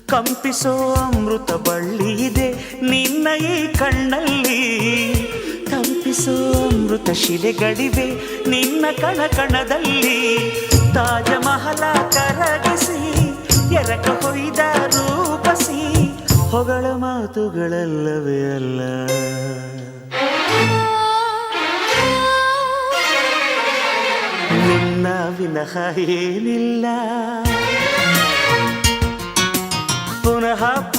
ಕಂಪಿಸೋ ಅಮೃತ ಬಳ್ಳಿ ಇದೆ ನಿನ್ನ ಈ ಕಣ್ಣಲ್ಲಿ. ಕಂಪಿಸೋ ಅಮೃತ ಶಿಲೆಗಳಿವೆ ನಿನ್ನ ಕಣ ಕಣದಲ್ಲಿ. ತಾಜ ಮಹಲ ಕರಗಿಸಿ ಎರಕ ಹೊಯ್ದ ರೂಪಸಿ ಹೊಗಳ ಮಾತುಗಳಲ್ಲವೇ ಅಲ್ಲ. ನಿನ್ನ ವಿನಃ ಏನಿಲ್ಲ. ಪುನಃ